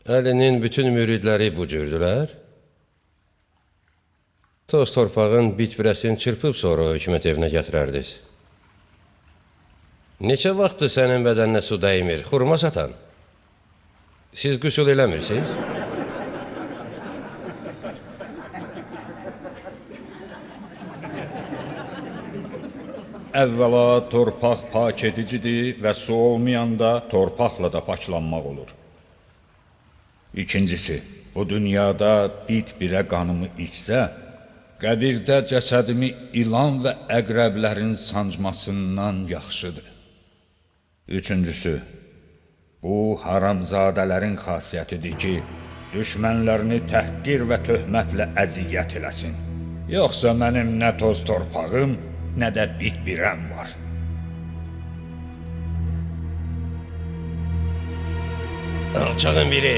Əlinin bütün müridləri bu cürdülər. Toz torpağın bit-birəsini çırpıb sonra hökumət evinə gətirərdiniz. Neçə vaxtdır sənin bədəninə su dəymir, xurma satan? Siz qüsul eləmirsiniz? Əvvəla torpaq pak edicidir və su olmayanda torpaqla da paklanmaq olur. İkincisi, bu dünyada bit-birə qanımı içsə, qəbirdə cəsədimi ilan və əqrəblərin sancmasından yaxşıdır. Üçüncüsü, bu haramzadələrin xasiyyətidir ki, düşmənlərini təhqir və töhmətlə əziyyət eləsin. Yoxsa mənim nə toz torpağım, nə də bit-birəm var. Alçağın biri.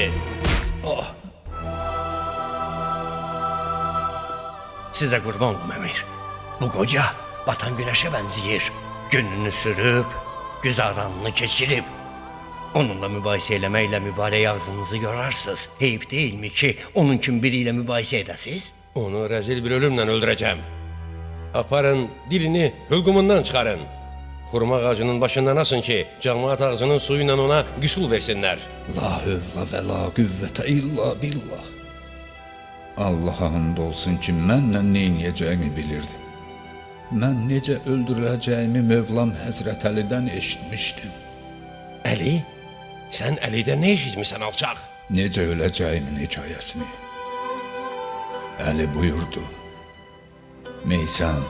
Sizə qurban olum əmir. Bu qoca batan günəşə bənzəyir. Gününü sürüb, güzaranını keçirib. Onunla mübahisə eləməklə mübarək ağzınızı yorarsınız. Heyif deyilmi ki, onun kimi biri ilə mübahisə edəsiz? Onu rəzil bir ölümlə öldürəcəm. Aparın, dilini hülqumundan çıxarın. Xurma ağacının başından asın ki, cəmaat ağzının suyu ilə ona qüsul versinlər. La hövlə və la qüvvətə illa billah. Allaha and olsun ki, mənlə neyniyəcəyimi bilirdim. Mən necə öldürüləcəyimi Mövlam Həzrət Əlidən eşitmişdim. Əli? Sən Əlidən nə eşitmisən alçaq? Necə öləcəyimin hekayəsini. Əli buyurdu. Meysan,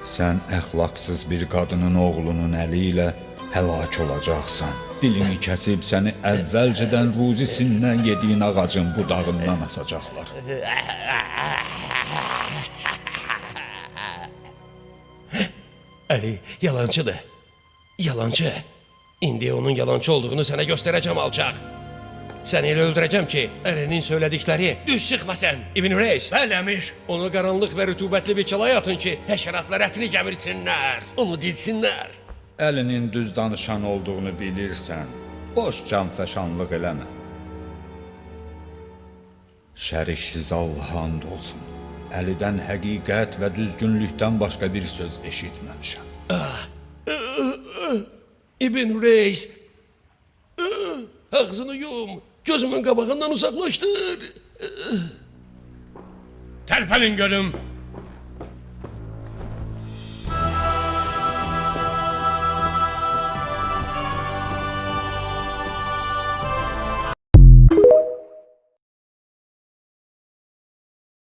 sən əxlaqsız bir qadının oğlunun əli ilə həlak olacaqsan. Dilini kəsib səni əvvəlcədən ruzisindən yediyin ağacın budağından asacaqlar. Əli yalancıdır. Yalancı. İndi onun yalancı olduğunu sənə göstərəcəm alçaq. Səni elə öldürəcəm ki, Əlinin söylədikləri düz çıxmasın. İbn Reis. Bəli əmir. Onu qaranlıq və rütubətli bir çalaya atın ki, həşəratlar ətini gəmirsinlər. Onu didsinlər. Əlinin düz danışan olduğunu bilirsən, boş canfəşanlıq eləmə. Şəriksiz Allaha and olsun. Əlidən həqiqət və düzgünlükdən başqa bir söz eşitməmişəm. İbn Reis. Ağzını yum. Gözümün qabağından uzaqlaşdır. Tərpənin görüm.